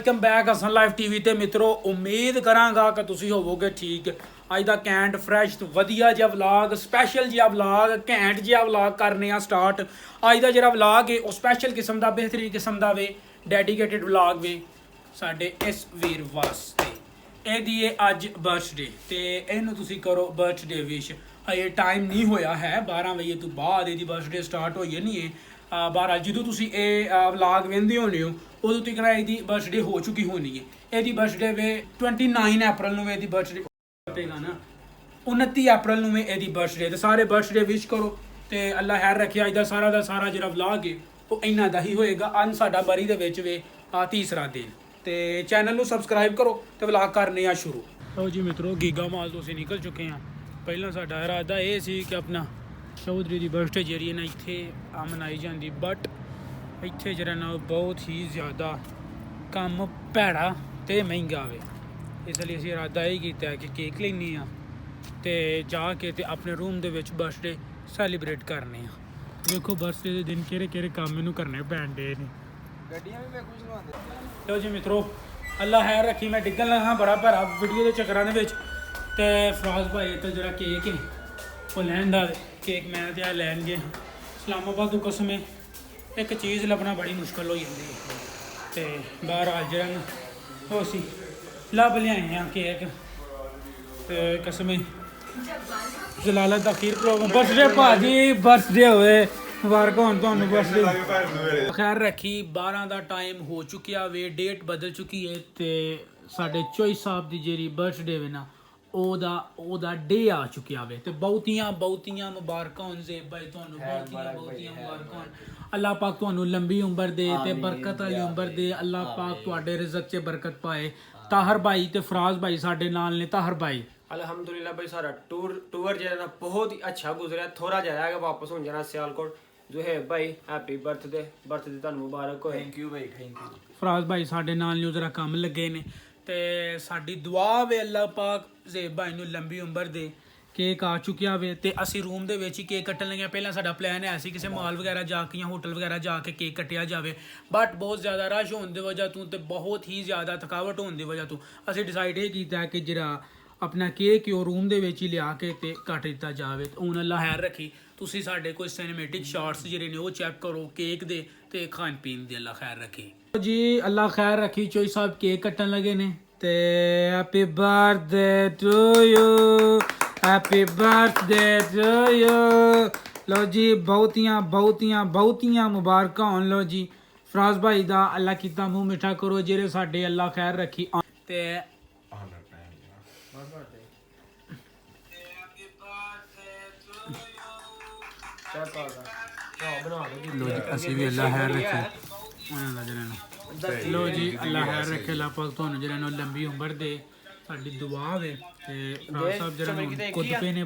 Welcome back Hasan live TV ते मित्रों उम्मीद करांगा कि तुसी होवोगे ठीक। अज दा कैंट फ्रैश वधिया जिहा व्लॉग स्पैशल जिहा व्लॉग घैंट जिहा व्लॉग करने आ स्टार्ट। अज दा जिहड़ा व्लॉग है वह स्पैशल किस्म दा बेहतरीन किस्म दा वे डेडिकेटेड व्लॉग वे साडे इस वीर वास्ते। ਇਹਦੀ ਹੈ ਅੱਜ ਬਰਥਡੇ ਤੇ ਇਹਨੂੰ ਤੁਸੀਂ ਕਰੋ ਬਰਥਡੇ ਵਿਸ਼। ਹਜੇ ਟਾਈਮ ਨਹੀਂ ਹੋਇਆ ਹੈ 12 ਵਜੇ ਤੋਂ ਬਾਅਦ ਇਹਦੀ ਬਰਥਡੇ ਸਟਾਰਟ ਹੋਈ ਨਹੀਂ ਹੈ। 12 ਜਦੋਂ ਤੁਸੀਂ ਇਹ ਵਲੌਗ ਵੇਖਦੇ ਹੋਣੇ ਹੋ ਉਦੋਂ ਤੱਕ ਇਹਦੀ ਬਰਥਡੇ ਹੋ ਚੁੱਕੀ ਹੋਣੀ ਹੈ। ਇਹਦੀ ਬਰਥਡੇ ਵੇ 29 ਅਪ੍ਰੈਲ ਨੂੰ ਇਹਦੀ ਬਰਥਡੇ ਪਏਗਾ ਨਾ 29 ਅਪ੍ਰੈਲ ਨੂੰ ਇਹਦੀ ਬਰਥਡੇ ਤੇ ਸਾਰੇ ਬਰਥਡੇ ਵਿਸ਼ ਕਰੋ ਤੇ ਅੱਲਾ ਖੈਰ ਰੱਖੇ। ਅੱਜ ਦਾ ਸਾਰਾ ਜਿਹੜਾ ਵਲੌਗ ਹੈ ਉਹ ਇੰਨਾ ਦਾ ਹੀ ਹੋਏਗਾ। ਅੱਜ ਸਾਡਾ ਬਰੀ ਦੇ ਵਿੱਚ ਵੇ ਤੀਸਰਾ ਦਿਨ ਤੇ ਚੈਨਲ ਨੂੰ ਸਬਸਕ੍ਰਾਈਬ ਕਰੋ ਤੇ ਵਲੌਗ ਕਰਨੇ ਆ ਸ਼ੁਰੂ। ਲਓ ਜੀ ਮਿੱਤਰੋ ਗੀਗਾ ਮਾਲ ਤੋਂ ਅਸੀਂ ਨਿਕਲ ਚੁੱਕੇ ਹਾਂ। ਪਹਿਲਾਂ ਸਾਡਾ ਇਰਾਦਾ ਇਹ ਸੀ ਕਿ ਆਪਣਾ ਚੌਧਰੀ ਦੀ ਬਰਥਡੇ ਜਿਹੜੀ ਨਾ ਇੱਥੇ ਮਨਾਈ ਜਾਂਦੀ ਬਟ ਇੱਥੇ ਜਿਹੜਾ ਨਾ ਬਹੁਤ ਹੀ ਜ਼ਿਆਦਾ ਕੰਮ ਭੈੜਾ ਤੇ ਮਹਿੰਗਾ ਵੇ। ਇਸ ਲਈ ਅਸੀਂ ਇਰਾਦਾ ਇਹ ਕੀਤਾ ਕਿ ਕੇਕ ਲੈਣੀ ਆ ਤੇ ਜਾ ਕੇ ਤੇ ਆਪਣੇ ਰੂਮ ਦੇ ਵਿੱਚ ਬਰਥਡੇ ਸੈਲੀਬ੍ਰੇਟ ਕਰਨੇ ਆ। ਵੇਖੋ ਬਰਥਡੇ ਦੇ ਦਿਨ ਕਿਹੜੇ ਕੰਮ ਮੈਨੂੰ ਕਰਨੇ ਪੈਂਦੇ ਨੇ। ਗੱਡੀਆਂ ਵੀ ਮੈਂ ਕੁਝ ਲਵਾਉਂਦੇ। ਲਓ ਜੀ ਮਿੱਤਰੋ ਅੱਲਾ ਖੈਰ ਰੱਖੀ। ਮੈਂ ਡਿੱਗਣ ਲੱਗਾ ਬੜਾ ਭਰਾ ਵੀਡੀਓ ਦੇ ਚੱਕਰਾਂ ਦੇ ਵਿੱਚ ਤੇ ਫਰਾਜ਼ ਭਾਈ ਇੱਥੇ ਜਿਹੜਾ ਕੇਕ ਹੈ ਉਹ ਲੈਣ ਦਾ ਕੇਕ ਮੈਂ ਤੇ ਆ ਲੈਣ ਗਏ ਇਸਲਾਮਾਬਾਦ ਤੋਂ ਕਸਮੇ ਇੱਕ ਚੀਜ਼ ਲੱਭਣਾ ਬੜੀ ਮੁਸ਼ਕਲ ਹੋ ਜਾਂਦੀ ਹੈ ਤੇ ਬਾਹਰ ਜਿਹੜਾ ਉਹ ਸੀ ਲੱਭ ਲਿਆਏ ਆ ਕੇਕ ਤੇ ਕਸਮੇ ਜਲਾਲਤ ਦਾ ਅਖੀਰ ਪ੍ਰੋਗਰਾਮ ਬਰਥਡੇ ਭਾਜੀ ਬਰਥਡੇ ਹੋਵੇ ਮੁਬਾਰਕ ਹੋਣ ਤੁਹਾਨੂੰ ਬਰਥਡੇ। ਖੈਰ ਰੱਖੀ 12 ਦਾ ਟਾਈਮ ਹੋ ਚੁੱਕਿਆ ਵੇ ਡੇਟ ਬਦਲ ਚੁੱਕੀ ਹੈ ਤੇ ਸਾਡੇ ਚੋਈ ਸਾਹਿਬ ਦੀ ਜਿਹੜੀ ਬਰਥਡੇ ਵੇ ਨਾ ਉਹਦਾ ਡੇ ਆ ਚੁੱਕਿਆ ਵੇ ਤੇ ਬਹੁਤੀਆਂ ਮੁਬਾਰਕਾਂ ਹੋਣ ਜ਼ੇਬ ਭਾਈ ਤੁਹਾਨੂੰ ਬਹੁਤੀਆਂ ਮੁਬਾਰਕਾਂ ਹੋਣ। ਅੱਲਾਹ ਪਾਕ ਤੁਹਾਨੂੰ ਲੰਬੀ ਉਮਰ ਦੇ ਤੇ ਬਰਕਤ ਵਾਲੀ ਉਮਰ ਦੇ। ਅੱਲਾਹ ਪਾਕ ਤੁਹਾਡੇ ਰਿਜ਼ਕ 'ਚ ਬਰਕਤ ਪਾਏ। ਤਾਹਰ ਭਾਈ ਤੇ ਫਰਾਜ਼ ਭਾਈ ਸਾਡੇ ਨਾਲ ਨੇ। ਤਾਹਰ ਭਾਈ अल्हम्दुलिल्लाह भाई सारा टूर जो है ना बहुत ही अच्छा गुजरा। थोड़ा जा रहा है वापस हो जाना सियालकोट जो है भाई हैप्पी बर्थडे ਤੁਹਾਨੂੰ ਮੁਬਾਰਕ ਹੋਏ। Thank you Bhai thank you. Faraz ਭਾਈ ਸਾਡੇ ਨਾਲ ਨੂੰ ਜਰਾ ਕੰਮ ਲੱਗੇ ਨੇ ਤੇ ਸਾਡੀ ਦੁਆ ਵੇ ਅੱਲਾਹ ਪਾਕ ਜ਼ੇਬ ਭਾਈ ਨੂੰ ਲੰਬੀ ਉਮਰ ਦੇ। ਕੇਕ ਆ ਚੁੱਕਿਆ ਵੇ ਤੇ ਅਸੀਂ ਰੂਮ ਦੇ ਵਿੱਚ ਹੀ ਕੇਕ ਕੱਟਣ ਲੱਗੇ। ਪਹਿਲਾਂ ਸਾਡਾ ਪਲਾਨ ਹੈ ਸੀ ਕਿਸੇ ਮਾਲ ਵਗੈਰਾ ਜਾ ਕੇ ਜਾਂ ਹੋਟਲ ਵਗੈਰਾ ਜਾ ਕੇ ਕੇਕ ਕੱਟਿਆ ਜਾਵੇ ਬਟ ਬਹੁਤ ਜ਼ਿਆਦਾ ਰਸ਼ ਹੋਣ ਦੀ ਵਜ੍ਹਾ ਤੋਂ ਤੇ ਬਹੁਤ ਹੀ ਜ਼ਿਆਦਾ ਥਕਾਵਟ ਹੋਣ ਦੀ ਵਜ੍ਹਾ ਤੋਂ ਅਸੀਂ ਡਿਸਾਈਡ ਇਹ ਕੀਤਾ ਕਿ ਜਿਹੜਾ ਆਪਣਾ ਕੇਕ ਉਹ ਰੂਮ ਦੇ ਵਿੱਚ ਹੀ ਲਿਆ ਕੇ ਤੇ ਕੱਟ ਦਿੱਤਾ ਜਾਵੇ। ਹੁਣ ਅੱਲਾ ਖੈਰ ਰੱਖੀ ਤੁਸੀਂ ਸਾਡੇ ਕੋਈ ਸਿਨੇਮੈਟਿਕ ਸ਼ਾਟਸ ਜਿਹੜੇ ਨੇ ਉਹ ਚੈੱਕ ਕਰੋ ਕੇਕ ਦੇ ਤੇ ਖਾਣ ਪੀਣ ਦੇ। ਅੱਲਾ ਖੈਰ ਰੱਖੀ ਜੀ ਅੱਲਾ ਖੈਰ ਰੱਖੀ। ਚੋਈ ਸਾਹਿਬ ਕੇਕ ਕੱਟਣ ਲੱਗੇ ਨੇ ਤੇ happy birthday to you happy birthday to you. ਲਓ ਜੀ ਬਹੁਤੀਆਂ ਮੁਬਾਰਕਾਂ ਹੋਣ। ਲਓ ਜੀ ਫਰਾਜ਼ ਭਾਈ ਦਾ ਅੱਲਾ ਕੀਤਾ ਮੂੰਹ ਮਿੱਠਾ ਕਰੋ ਜਿਹੜੇ ਸਾਡੇ ਅੱਲਾ ਖੈਰ ਰੱਖੀ ਤੇ ਅਸੀਂ ਵੀ ਅੱਲਾ ਖੈਰ ਰੱਖੇ ਉਹਨਾਂ ਦਾ ਜਿਹੜਾ। ਲੋ ਜੀ ਅੱਲਾ ਖੈਰ ਰੱਖੇ। ਅੱਲਾ ਪਾਕ ਤੁਹਾਨੂੰ ਜਿਹੜਾ ਨੂੰ ਲੰਬੀ ਉਮਰ ਦੇ। ਸਾਡੀ ਦੁਆ ਵੇ ਤੇ ਫਰਾਜ਼ ਸਾਹਿਬ ਜਿਹੜਾ ਕੁੱਦ ਪਏ ਨੇ